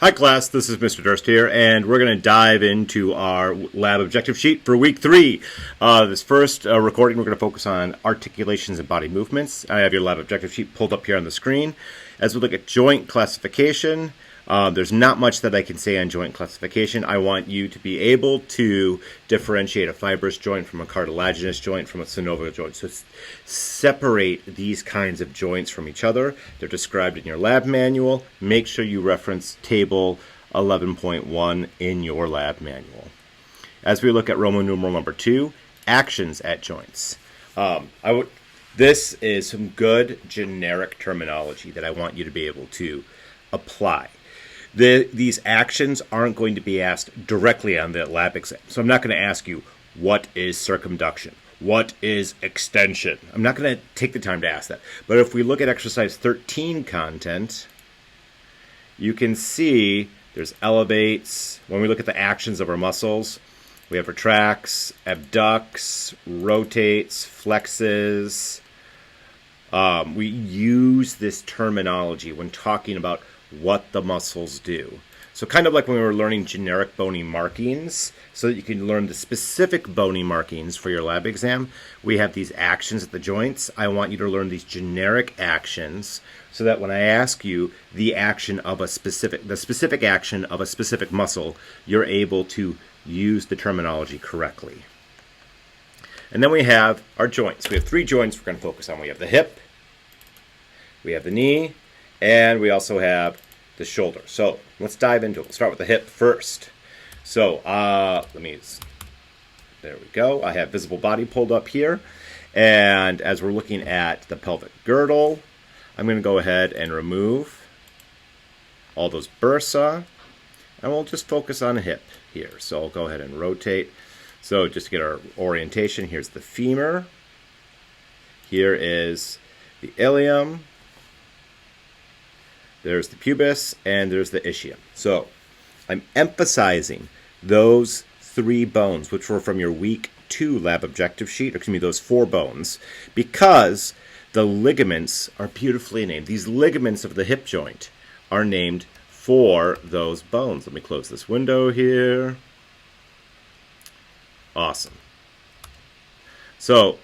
Hi class, this is Mr. Durst here, and we're going to dive into our lab objective sheet for week 3. This first recording, we're going to focus on articulations and body movements. I have your lab objective sheet pulled up here on the screen. As we look at joint classification, there's not much that I can say on joint classification. I want you to be able to differentiate a fibrous joint from a cartilaginous joint from a synovial joint. So separate these kinds of joints from each other. They're described in your lab manual. Make sure you reference table 11.1 in your lab manual. As we look at Roman numeral number 2, actions at joints. This is some good generic terminology that I want you to be able to apply. These actions aren't going to be asked directly on the lab exam. So I'm not going to ask you, what is circumduction? What is extension? I'm not going to take the time to ask that. But if we look at exercise 13 content, you can see there's elevates. When we look at the actions of our muscles, we have retracts, abducts, rotates, flexes. We use this terminology when talking about what the muscles do. So kind of like when we were learning generic bony markings, so that you can learn the specific bony markings for your lab exam, we have these actions at the joints. I want you to learn these generic actions so that when I ask you the action of the specific action of a specific muscle, you're able to use the terminology correctly. And then we have our joints. We have 3 joints we're going to focus on. We have the hip, we have the knee, and we also have the shoulder. So let's dive into it. We'll start with the hip first. So there we go. I have visible body pulled up here. And as we're looking at the pelvic girdle, I'm going to go ahead and remove all those bursa. And we'll just focus on the hip here. So I'll go ahead and rotate. So just to get our orientation, here's the femur. Here is the ilium. There's the pubis, and there's the ischium. So I'm emphasizing those 3 bones, which were from your week 2 lab objective sheet, those 4 bones, because the ligaments are beautifully named. These ligaments of the hip joint are named for those bones. Let me close this window here. Awesome. So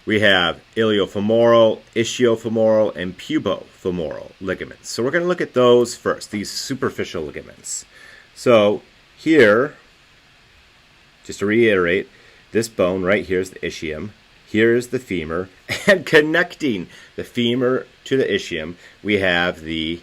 we have iliofemoral, ischiofemoral, and pubofemoral ligaments. So we're going to look at those first, these superficial ligaments. So here, just to reiterate, this bone right here is the ischium. Here is the femur. And connecting the femur to the ischium, we have the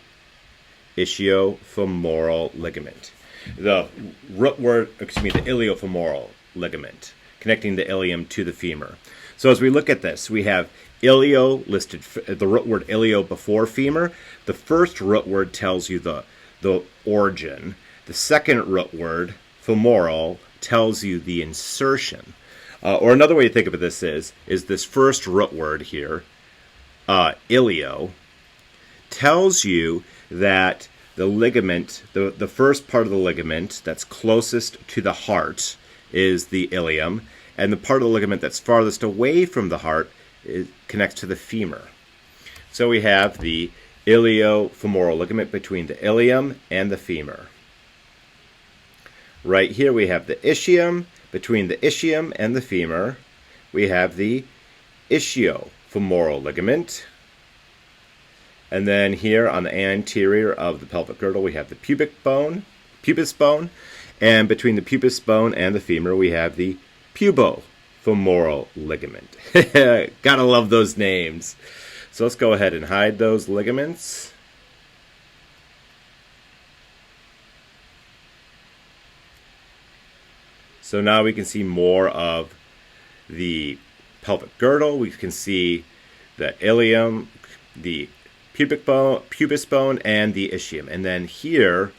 ischiofemoral ligament. The iliofemoral ligament, connecting the ilium to the femur. So as we look at this, we have ilio listed, the root word ilio before femur. The first root word tells you the origin. The second root word, femoral, tells you the insertion. Or another way to think of this is this first root word here, ilio, tells you that the ligament, the first part of the ligament that's closest to the heart is the ilium, and the part of the ligament that's farthest away from the heart connects to the femur. So we have the iliofemoral ligament between the ilium and the femur. Right here we have the ischium. Between the ischium and the femur, we have the ischiofemoral ligament. And then here on the anterior of the pelvic girdle, we have the pubis bone. And between the pubis bone and the femur, we have the pubofemoral ligament. Gotta love those names. So let's go ahead and hide those ligaments. So now we can see more of the pelvic girdle. We can see the ilium, the pubis bone, and the ischium. And then here,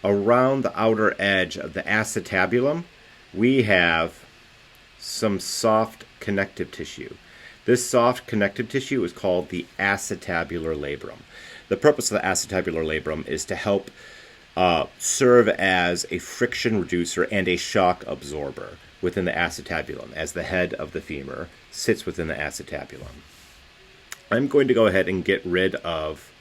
around the outer edge of the acetabulum, we have some soft connective tissue. This soft connective tissue is called the acetabular labrum. The purpose of the acetabular labrum is to help serve as a friction reducer and a shock absorber within the acetabulum, as the head of the femur sits within the acetabulum. I'm going to go ahead and get rid of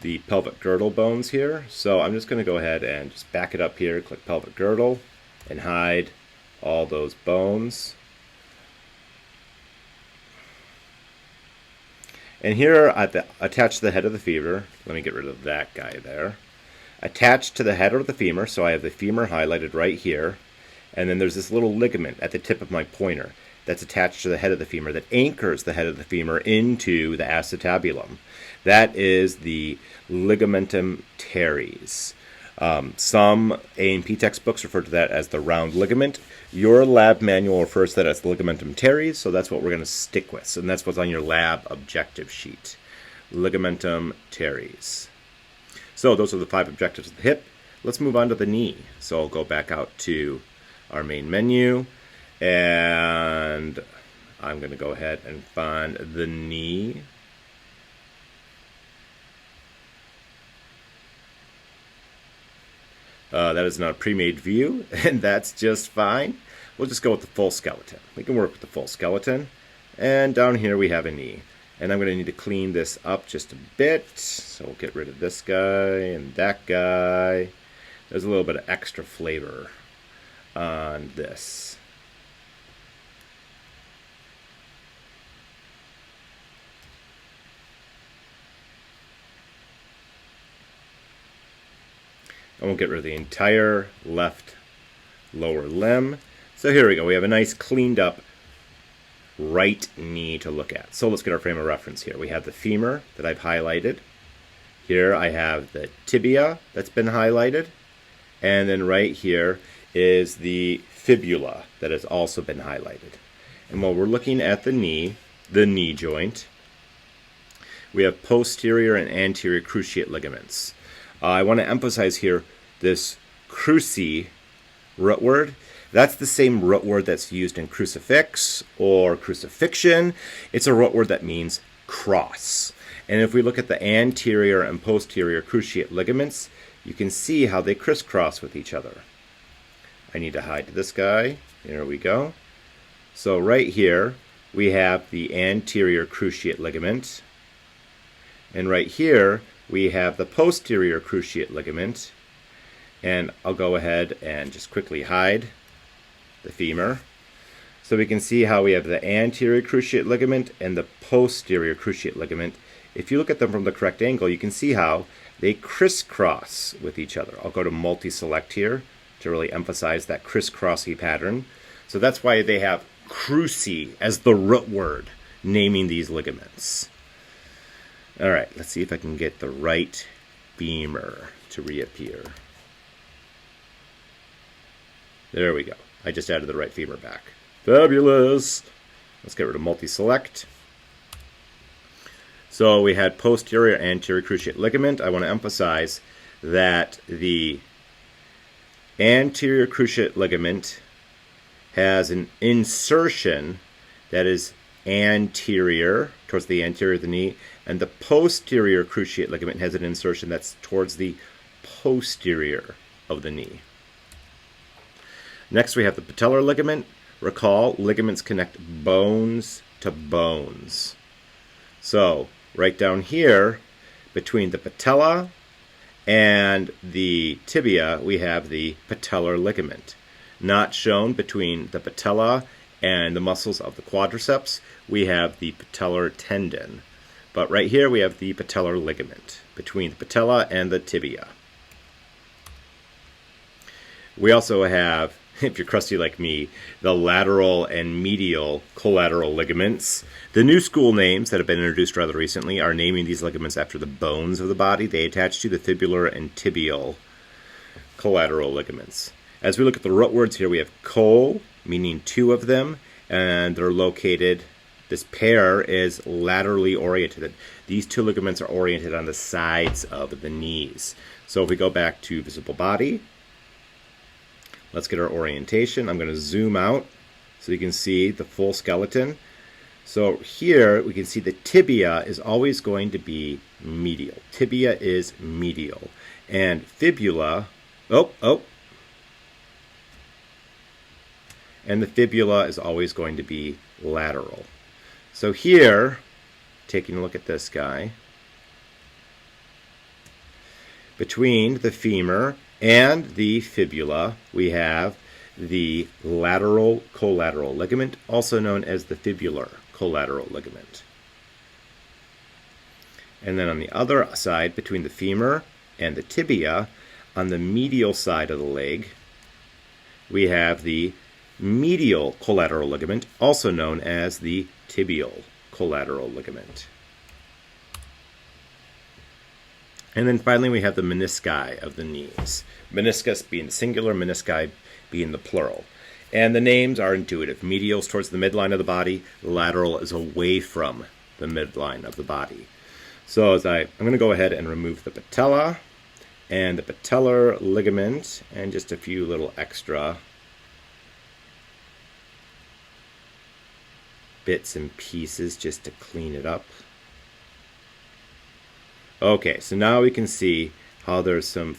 the pelvic girdle bones here. So I'm just going to go ahead and just back it up here, click pelvic girdle, and hide all those bones. And here, attached to the head of the femur, let me get rid of that guy there. Attached to the head of the femur, so I have the femur highlighted right here, and then there's this little ligament at the tip of my pointer that's attached to the head of the femur that anchors the head of the femur into the acetabulum. That is the ligamentum teres. Some A&P textbooks refer to that as the round ligament. Your lab manual refers to that as the ligamentum teres, so that's what we're going to stick with. And that's what's on your lab objective sheet. Ligamentum teres. So those are the 5 objectives of the hip. Let's move on to the knee. So I'll go back out to our main menu, and I'm going to go ahead and find the knee. That is not a pre-made view, and that's just fine. We'll just go with the full skeleton. We can work with the full skeleton. And down here we have a knee. And I'm going to need to clean this up just a bit. So we'll get rid of this guy and that guy. There's a little bit of extra flavor on this. And we'll get rid of the entire left lower limb. So here we go. We have a nice cleaned up right knee to look at. So let's get our frame of reference here. We have the femur that I've highlighted. Here I have the tibia that's been highlighted. And then right here is the fibula that has also been highlighted. And while we're looking at the knee joint, we have posterior and anterior cruciate ligaments. I want to emphasize here this cruci root word. That's the same root word that's used in crucifix or crucifixion. It's a root word that means cross. And if we look at the anterior and posterior cruciate ligaments, you can see how they crisscross with each other. I need to hide this guy. There we go. So right here, we have the anterior cruciate ligament. And right here, we have the posterior cruciate ligament. And I'll go ahead and just quickly hide the femur. So we can see how we have the anterior cruciate ligament and the posterior cruciate ligament. If you look at them from the correct angle, you can see how they crisscross with each other. I'll go to multi-select here to really emphasize that crisscrossy pattern. So that's why they have cruci as the root word naming these ligaments. All right, let's see if I can get the right femur to reappear. There we go. I just added the right femur back. Fabulous! Let's get rid of multi-select. So we had posterior anterior cruciate ligament. I want to emphasize that the anterior cruciate ligament has an insertion that is anterior, towards the anterior of the knee, and the posterior cruciate ligament has an insertion that's towards the posterior of the knee. Next we have the patellar ligament. Recall, ligaments connect bones to bones. So, right down here, between the patella and the tibia, we have the patellar ligament. Not shown between the patella and the muscles of the quadriceps, we have the patellar tendon. But right here we have the patellar ligament between the patella and the tibia. We also have, if you're crusty like me, the lateral and medial collateral ligaments. The new school names that have been introduced rather recently are naming these ligaments after the bones of the body. They attach to the fibular and tibial collateral ligaments. As we look at the root words here, we have col, meaning 2 of them, and they're located, this pair is laterally oriented. These 2 ligaments are oriented on the sides of the knees. So if we go back to visible body, let's get our orientation. I'm going to zoom out so you can see the full skeleton. So here we can see the tibia is always going to be medial. Tibia is medial. And fibula, and the fibula is always going to be lateral. So here, taking a look at this guy, Between the femur and the fibula, we have the lateral collateral ligament, also known as the fibular collateral ligament. And then on the other side, between the femur and the tibia, on the medial side of the leg, we have the medial collateral ligament, also known as the tibial collateral ligament. And then finally we have the menisci of the knees. Meniscus being the singular, menisci being the plural. And the names are intuitive. Medial is towards the midline of the body. Lateral is away from the midline of the body. So I'm going to go ahead and remove the patella and the patellar ligament and just a few little extra bits and pieces just to clean it up. Okay, so now we can see how there's some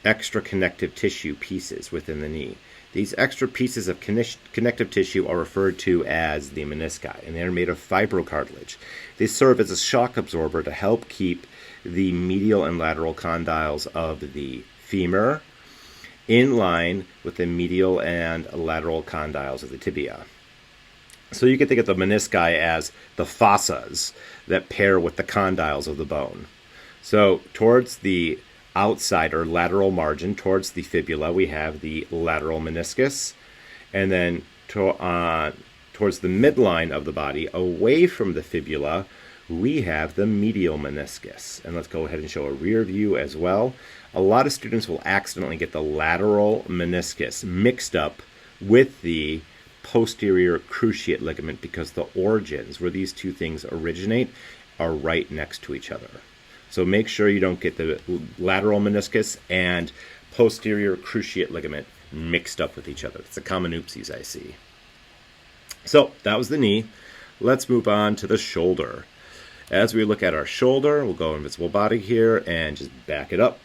extra connective tissue pieces within the knee. These extra pieces of connective tissue are referred to as the menisci, and they're made of fibrocartilage. They serve as a shock absorber to help keep the medial and lateral condyles of the femur in line with the medial and lateral condyles of the tibia. So you can think of the menisci as the fossas that pair with the condyles of the bone. So towards the outside or lateral margin, towards the fibula, we have the lateral meniscus. And then towards the midline of the body, away from the fibula, we have the medial meniscus. And let's go ahead and show a rear view as well. A lot of students will accidentally get the lateral meniscus mixed up with the posterior cruciate ligament because the origins where these two things originate are right next to each other. So make sure you don't get the lateral meniscus and posterior cruciate ligament mixed up with each other. It's a common oopsies I see. So that was the knee. Let's move on to the shoulder. As we look at our shoulder, we'll go invisible body here and just back it up.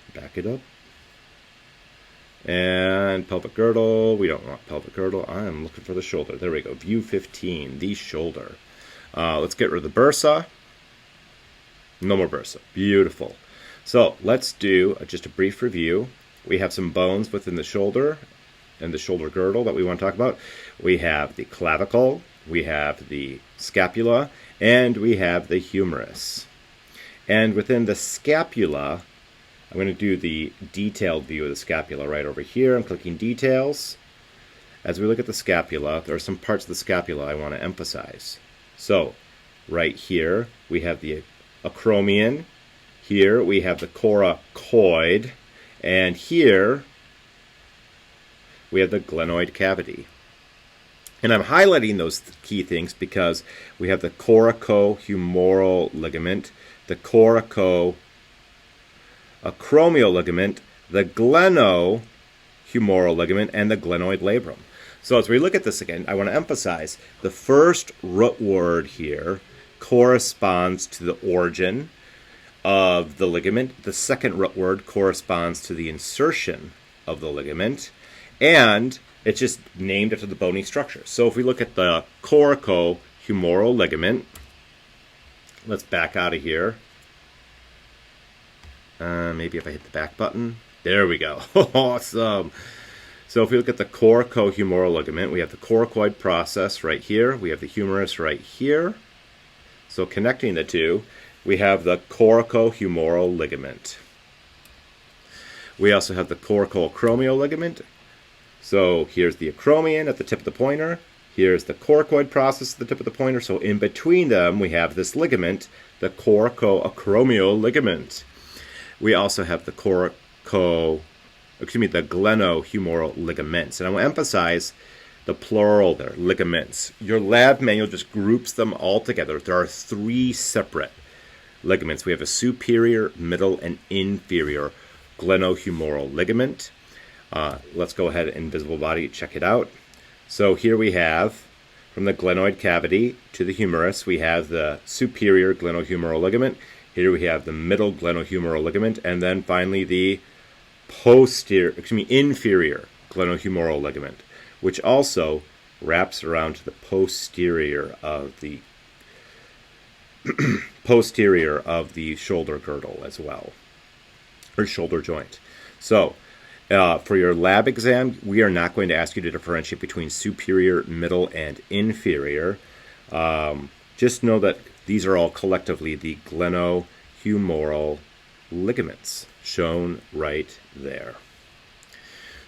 And pelvic girdle, we don't want pelvic girdle. I am looking for the shoulder. There we go, view 15, the shoulder. Let's get rid of the bursa. No more bursa, beautiful. So let's do just a brief review. We have some bones within the shoulder and the shoulder girdle that we want to talk about. We have the clavicle, we have the scapula, and we have the humerus. And within the scapula, I'm going to do the detailed view of the scapula right over here. I'm clicking details. As we look at the scapula, there are some parts of the scapula I want to emphasize. So right here we have the acromion. Here we have the coracoid. And here we have the glenoid cavity. And I'm highlighting those key things because we have the coraco-humoral ligament, the coraco acromial ligament, the glenohumeral ligament, and the glenoid labrum. So as we look at this again, I want to emphasize the first root word here corresponds to the origin of the ligament. The second root word corresponds to the insertion of the ligament, and it's just named after the bony structure. So if we look at the coraco-humoral ligament, let's back out of here. Maybe if I hit the back button. There we go. Awesome. So if we look at the coraco-humoral ligament, we have the coracoid process right here. We have the humerus right here. So connecting the two, we have the coraco-humoral ligament. We also have the coraco-acromial ligament. So here's the acromion at the tip of the pointer. Here's the coracoid process at the tip of the pointer. So in between them, we have this ligament, the coraco-acromial ligament. We also have the glenohumeral ligaments. And I want to emphasize the plural there, ligaments. Your lab manual just groups them all together. There are 3 separate ligaments. We have a superior, middle, and inferior glenohumeral ligament. Let's go ahead and visible body, check it out. So here we have, from the glenoid cavity to the humerus, we have the superior glenohumeral ligament. Here we have the middle glenohumeral ligament, and then finally the inferior glenohumeral ligament, which also wraps around to the posterior of the shoulder girdle as well. or shoulder joint. So, for your lab exam, we are not going to ask you to differentiate between superior, middle, and inferior. Just know that these are all collectively the glenohumeral ligaments, shown right there.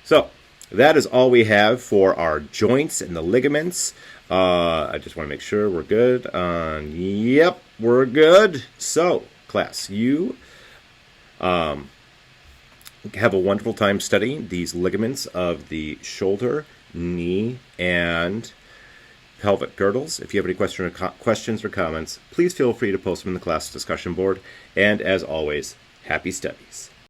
So, that is all we have for our joints and the ligaments. I just want to make sure we're good. Yep, we're good. So, class, you have a wonderful time studying these ligaments of the shoulder, knee, and pelvic girdles. If you have any questions or comments, please feel free to post them in the class discussion board. And as always, happy studies.